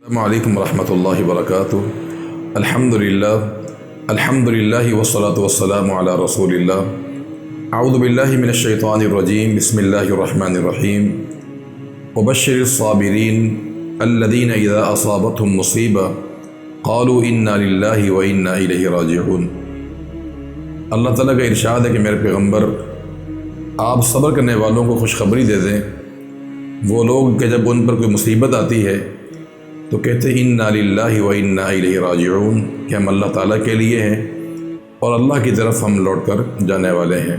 السلام علیکم ورحمۃ اللہ وبرکاتہ۔ الحمد للہ والصلاة والسلام علی رسول اللہ۔ اعوذ باللہ من الشیطان الرجیم، بسم اللہ الرحمن الرحیم۔ وبشر الصابرین الذین اذا اصابتهم مصیبہ قالوا انا للہ وانا الیہ راجعون۔ اللہ تعالیٰ کا ارشاد ہے کہ میرے پیغمبر آپ صبر کرنے والوں کو خوشخبری دے دیں۔ وہ لوگ کہ جب ان پر کوئی مصیبت آتی ہے تو کہتے ہیں انا للہ و انا الیہ راجعون، کہ ہم اللہ تعالیٰ کے لیے ہیں اور اللہ کی طرف ہم لوٹ کر جانے والے ہیں۔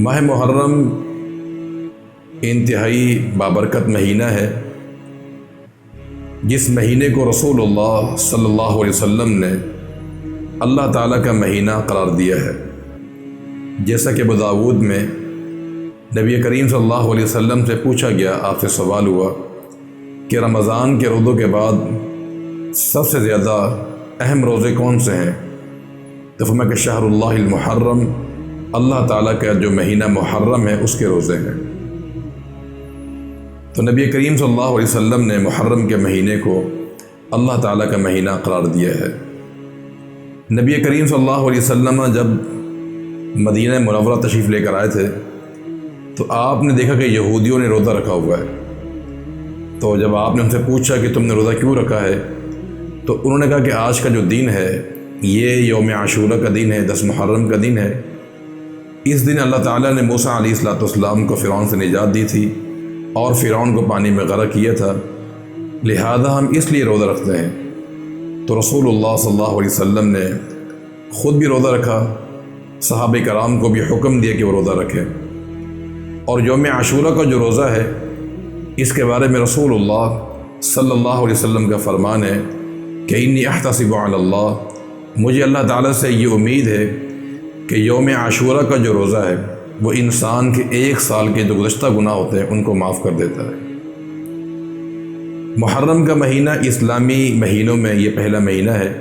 ماہ محرم انتہائی بابرکت مہینہ ہے، جس مہینے کو رسول اللہ صلی اللہ علیہ وسلم نے اللہ تعالیٰ کا مہینہ قرار دیا ہے۔ جیسا کہ ابو داؤد میں نبی کریم صلی اللہ علیہ وسلم سے پوچھا گیا، آپ سے سوال ہوا کہ رمضان کے روزوں کے بعد سب سے زیادہ اہم روزے کون سے ہیں؟ تو فرمایا کہ شہر اللہ المحرم، اللہ تعالیٰ کا جو مہینہ محرم ہے اس کے روزے ہیں۔ تو نبی کریم صلی اللہ علیہ وسلم نے محرم کے مہینے کو اللہ تعالیٰ کا مہینہ قرار دیا ہے۔ نبی کریم صلی اللہ علیہ وسلم جب مدینہ منورہ تشریف لے کر آئے تھے تو آپ نے دیکھا کہ یہودیوں نے روزہ رکھا ہوا ہے۔ تو جب آپ نے ان سے پوچھا کہ تم نے روزہ کیوں رکھا ہے، تو انہوں نے کہا کہ آج کا جو دن ہے یہ یوم عاشورہ کا دن ہے، 10 محرم کا دن ہے۔ اس دن اللہ تعالیٰ نے موسیٰ علیہ السلام کو فرعون سے نجات دی تھی اور فرعون کو پانی میں غرق کیا تھا، لہذا ہم اس لیے روزہ رکھتے ہیں۔ تو رسول اللہ صلی اللہ علیہ وسلم نے خود بھی روزہ رکھا، صحابہ کرام کو بھی حکم دیا کہ وہ روزہ رکھیں۔ اور یوم عاشورہ کا جو روزہ ہے اس کے بارے میں رسول اللہ صلی اللہ علیہ وسلم کا فرمان ہے کہ انی احتسب علی اللہ، مجھے اللہ تعالیٰ سے یہ امید ہے کہ یوم عاشورہ کا جو روزہ ہے وہ انسان کے 1 سال کے جو گزشتہ گناہ ہوتے ہیں ان کو معاف کر دیتا ہے۔ محرم کا مہینہ اسلامی مہینوں میں یہ پہلا مہینہ ہے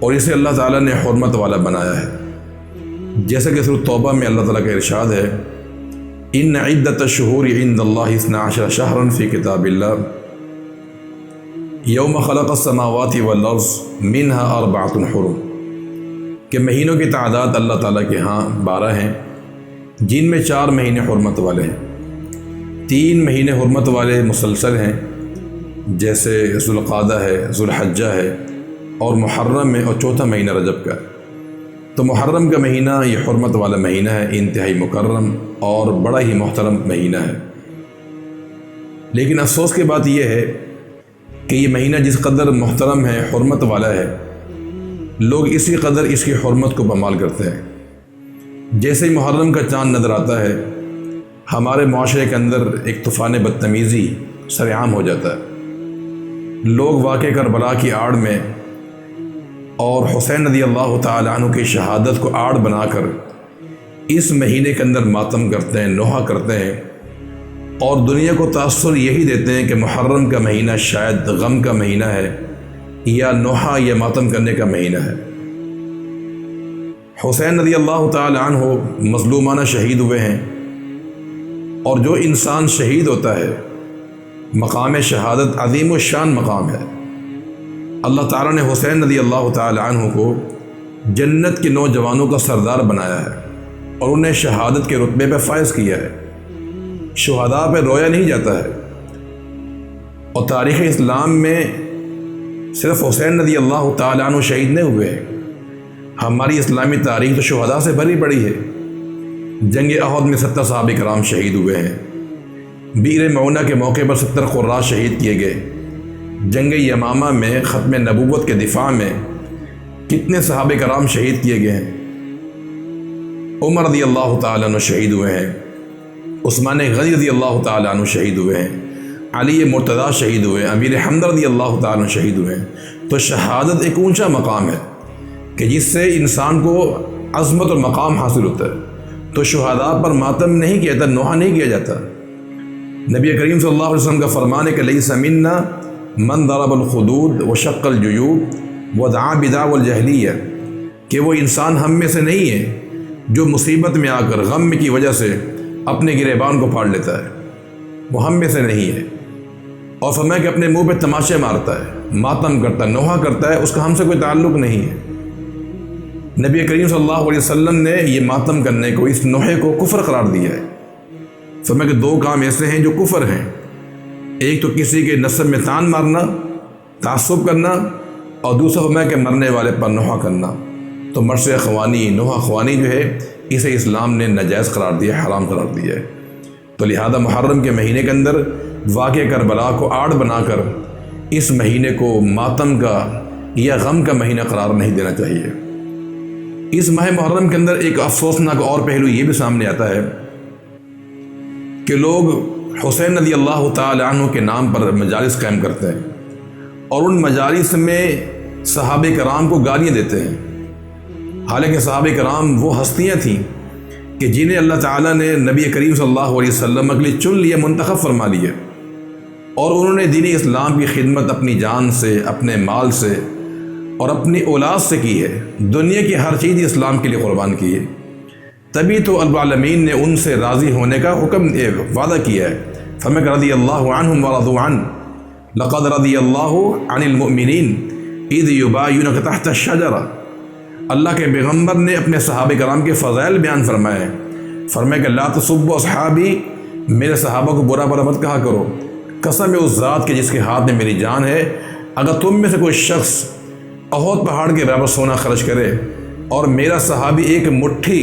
اور اسے اللہ تعالیٰ نے حرمت والا بنایا ہے۔ جیسا کہ سورۃ توبہ میں اللہ تعالیٰ کا ارشاد ہے، ان عدت الشہور عند اللہ 12 شہرا فی کتاب اللہ یوم خلق السماوات والارض منها 4 حرم، کہ مہینوں کی تعداد اللہ تعالیٰ کے ہاں 12 ہیں، جن میں 4 مہینے حرمت والے ہیں۔ 3 مہینے حرمت والے مسلسل ہیں، جیسے ذوالقعدہ ہے، ذوالحجہ ہے اور محرم ہے، اور 4تھا مہینہ رجب کا ہے۔ تو محرم کا مہینہ یہ حرمت والا مہینہ ہے، انتہائی مکرم اور بڑا ہی محترم مہینہ ہے۔ لیکن افسوس کی بات یہ ہے کہ یہ مہینہ جس قدر محترم ہے، حرمت والا ہے، لوگ اسی قدر اس کی حرمت کو پامال کرتے ہیں۔ جیسے ہی محرم کا چاند نظر آتا ہے، ہمارے معاشرے کے اندر ایک طوفان بدتمیزی سرعام ہو جاتا ہے۔ لوگ واقع کربلا کی آڑ میں اور حسین رضی اللہ تعالیٰ عنہ کی شہادت کو آڑ بنا کر اس مہینے کے اندر ماتم کرتے ہیں، نوحہ کرتے ہیں، اور دنیا کو تاثر یہی دیتے ہیں کہ محرم کا مہینہ شاید غم کا مہینہ ہے یا نوحہ یا ماتم کرنے کا مہینہ ہے۔ حسین رضی اللہ تعالیٰ عنہ مظلومانہ شہید ہوئے ہیں، اور جو انسان شہید ہوتا ہے مقام شہادت عظیم الشان مقام ہے۔ اللہ تعالیٰ نے حسین رضی اللہ تعالیٰ عنہ کو جنت کے نوجوانوں کا سردار بنایا ہے اور انہیں شہادت کے رتبے پہ فائز کیا ہے۔ شہداء پہ رویا نہیں جاتا ہے، اور تاریخ اسلام میں صرف حسین رضی اللہ تعالیٰ عنہ شہید نہیں ہوئے ہیں، ہماری اسلامی تاریخ تو شہداء سے بھری پڑی ہے۔ جنگ احد میں 70 صحابہ کرام شہید ہوئے ہیں، بئر معونہ کے موقع پر 70 قراء شہید کیے گئے، جنگ یمامہ میں ختم نبوت کے دفاع میں کتنے صحابہ کرام شہید کیے گئے ہیں۔ عمر رضی اللہ تعالیٰ عنہ شہید ہوئے ہیں، عثمان غنی رضی اللہ تعالیٰ عنہ شہید ہوئے ہیں، علی مرتضیٰ شہید ہوئے ہیں، امیر حمزہ رضی اللہ تعالیٰ عنہ شہید ہوئے ہیں۔ تو شہادت ایک اونچا مقام ہے کہ جس سے انسان کو عظمت اور مقام حاصل ہوتا ہے۔ تو شہداء پر ماتم نہیں کیا جاتا، نوحہ نہیں کیا جاتا۔ نبی کریم صلی اللہ علیہ وسلم کا فرمان ہے کہ لیس منا من ضرب الخدود وشق الجیوب ودعا بدعوى الجاہلیہ، کہ وہ انسان ہم میں سے نہیں ہے جو مصیبت میں آ کر غم کی وجہ سے اپنے گریبان کو پھاڑ لیتا ہے، وہ ہم میں سے نہیں ہے۔ اور فرمایا کہ اپنے منہ پہ تماشے مارتا ہے، ماتم کرتا ہے، نوحہ کرتا ہے، اس کا ہم سے کوئی تعلق نہیں ہے۔ نبی کریم صلی اللہ علیہ وسلم نے یہ ماتم کرنے کو، اس نوحے کو کفر قرار دیا ہے۔ فرمایا کہ دو کام ایسے ہیں جو کفر ہیں، ایک تو کسی کے نسب میں تان مارنا، تعصب کرنا، اور دوسرا فرمایا کہ مرنے والے پر نوحہ کرنا۔ تو مرث خوانی، نوحہ خوانی جو ہے اسے اسلام نے ناجائز قرار دیا ہے، حرام قرار دیا ہے۔ تو لہذا محرم کے مہینے کے اندر واقعہ کربلا کو آڑ بنا کر اس مہینے کو ماتم کا یا غم کا مہینہ قرار نہیں دینا چاہیے۔ اس ماہ محرم کے اندر ایک افسوسناک اور پہلو یہ بھی سامنے آتا ہے کہ لوگ حسین رضی اللہ تعالی عنہ کے نام پر مجالس قائم کرتے ہیں اور ان مجالس میں صحابہ کرام کو گالیاں دیتے ہیں، حالانکہ صحابہ کرام وہ ہستیاں تھیں کہ جنہیں اللہ تعالیٰ نے نبی کریم صلی اللہ علیہ وسلم کے لیے چن لیا، منتخب فرما لیا، اور انہوں نے دین اسلام کی خدمت اپنی جان سے، اپنے مال سے اور اپنی اولاد سے کی ہے، دنیا کی ہر چیز اسلام کے لیے قربان کی ہے۔ تبھی تو رب العالمین نے ان سے راضی ہونے کا وعدہ کیا ہے۔ فرمایا رضی اللہ عنہم ورضوا عنہ لقد رضی اللہ عن المؤمنین اذ یبایعونک تحت الشجرہ۔ اللہ کے پیغمبر نے اپنے صحابہ کرام کے فضائل بیان فرمائے، فرمایا کہ لا تسبوا اصحابی، میرے صحابہ کو برا مت کہا کرو، قسم اس ذات کے جس کے ہاتھ میں میری جان ہے، اگر تم میں سے کوئی شخص احد پہاڑ کے برابر سونا خرچ کرے اور میرا صحابی ایک مٹھی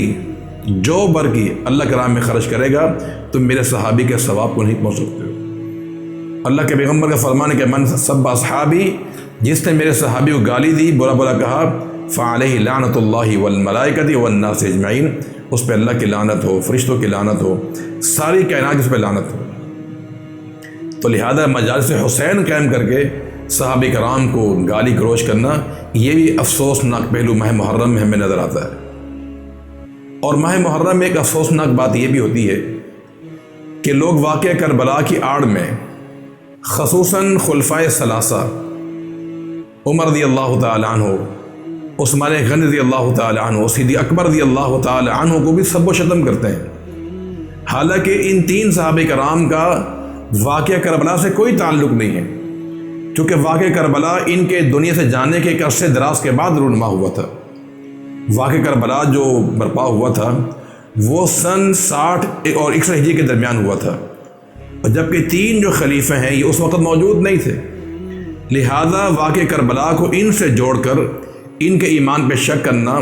جو بر کی اللہ کے راہ میں خرچ کرے گا تو میرے صحابی کے ثواب کو نہیں پہنچ سکتے ہو۔ اللہ کے پیغمبر کا فرمان ہے کہ من سب اصحابی، جس نے میرے صحابی کو گالی دی، برا کہا، فعلیہ لعنت اللہ والملائکۃ والناس اجمعین، اس پہ اللہ کی لعنت ہو، فرشتوں کی لعنت ہو، ساری کائنات اس پہ لعنت ہو۔ تو لہذا مجالس حسین قائم کر کے صحابہ کرام کو گالی گلوچ کرنا، یہ بھی افسوسناک پہلو ماہ محرم میں ہمیں نظر آتا ہے۔ اور ماہ محرم میں ایک افسوسناک بات یہ بھی ہوتی ہے کہ لوگ واقعہ کربلا کی آڑ میں، خصوصاً خلفائے ثلاثہ، عمر رضی اللہ تعالی عنہ، عثمان غنی رضی اللہ تعالی عنہ، صدیق اکبر رضی اللہ تعالی عنہ کو بھی سب و شتم کرتے ہیں، حالانکہ ان تین صحابہ کرام کا واقعہ کربلا سے کوئی تعلق نہیں ہے، کیونکہ واقعہ کربلا ان کے دنیا سے جانے کے ایک عرصے دراز کے بعد رونما ہوا تھا۔ واقعہ کربلا جو برپا ہوا تھا وہ سن 60 اور 61 ہجری کے درمیان ہوا تھا، اور جبکہ تین جو خلیفہ ہیں یہ اس وقت موجود نہیں تھے، لہذا واقعہ کربلا کو ان سے جوڑ کر ان کے ایمان پہ شک کرنا،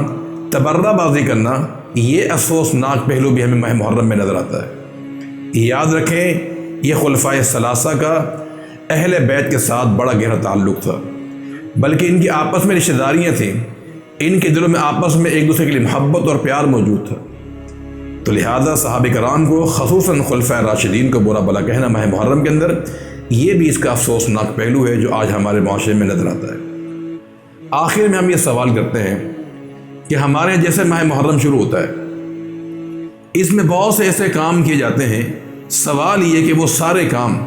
تبرہ بازی کرنا، یہ افسوسناک پہلو بھی ہمیں ماہ محرم میں نظر آتا ہے۔ یاد رکھیں یہ خلفائے ثلاثہ کا اہل بیت کے ساتھ بڑا گہرا تعلق تھا، بلکہ ان کی آپس میں رشتہ داریاں تھیں، ان کے دلوں میں آپس میں ایک دوسرے کے لیے محبت اور پیار موجود تھا۔ تو لہذا صحابہ کرام کو، خصوصاً خلفائے راشدین کو برا بلا کہنا ماہ محرم کے اندر، یہ بھی اس کا افسوسناک پہلو ہے جو آج ہمارے معاشرے میں نظر آتا ہے۔ آخر میں ہم یہ سوال کرتے ہیں کہ ہمارے جیسے ماہ محرم شروع ہوتا ہے، اس میں بہت سے ایسے کام کیے جاتے ہیں، سوال یہ کہ وہ سارے کام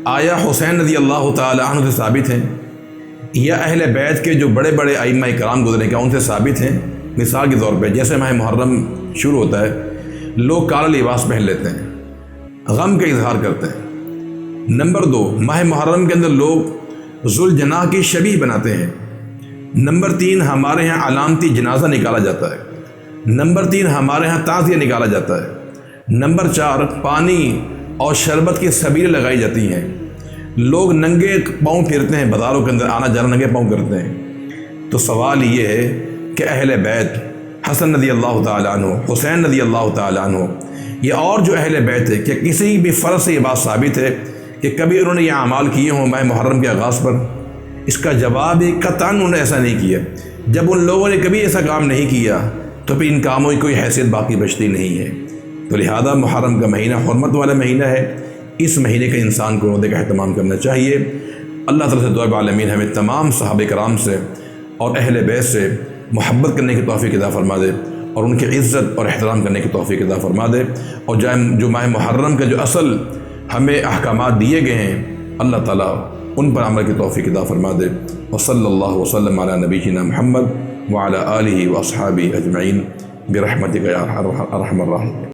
آیا حسین رضی اللہ تعالی عنہ سے ثابت ہیں یا اہل بیت کے جو بڑے بڑے ائمہ کرام گزرے کیا ان سے ثابت ہیں؟ مثال کے طور پہ جیسے ماہ محرم شروع ہوتا ہے، لوگ کالا لباس پہن لیتے ہیں، غم کا اظہار کرتے ہیں۔ نمبر 2، ماہ محرم کے اندر لوگ ذوالجناح کی شبیہ بناتے ہیں۔ نمبر 3، ہمارے ہاں علامتی جنازہ نکالا جاتا ہے۔ نمبر 3، ہمارے ہاں تعزیہ نکالا جاتا ہے۔ نمبر 4، پانی اور شربت کی سبیلیں لگائی جاتی ہیں، لوگ ننگے پاؤں پھرتے ہیں، بازاروں کے اندر آنا جانا ننگے پاؤں کرتے ہیں۔ تو سوال یہ ہے کہ اہل بیت حسن رضی اللہ تعالیٰ عنہ، حسین رضی اللہ تعالیٰ عنہ، یہ اور جو اہل بیت ہے، کہ کسی بھی فرد سے یہ بات ثابت ہے کہ کبھی انہوں نے یہ اعمال کیے ہوں ماہ محرم کے آغاز پر؟ اس کا جواب ہے قطعاً انہوں نے ایسا نہیں کیا۔ جب ان لوگوں نے کبھی ایسا کام نہیں کیا تو پھر ان کاموں کی کوئی حیثیت باقی بچتی نہیں ہے۔ تو لہذا محرم کا مہینہ حرمت والا مہینہ ہے، اس مہینے کا انسان کو روزے کا اہتمام کرنا چاہیے۔ اللہ تعالیٰ سے دعا عالمین ہمیں تمام صحابہ کرام سے اور اہل بیت سے محبت کرنے کی توفیق عطا فرما دے، اور ان کی عزت اور احترام کرنے کی توفیق عطا فرما دے، اور جو ماہ محرم کے جو اصل ہمیں احکامات دیے گئے ہیں اللہ تعالیٰ ان پر عمل کی توفیق عطا فرما دے۔ وصلی اللہ وسلم علی نبینا محمد وعلی آلہ واصحابہ اجمعین برحمتک یا ارحم الراحمین۔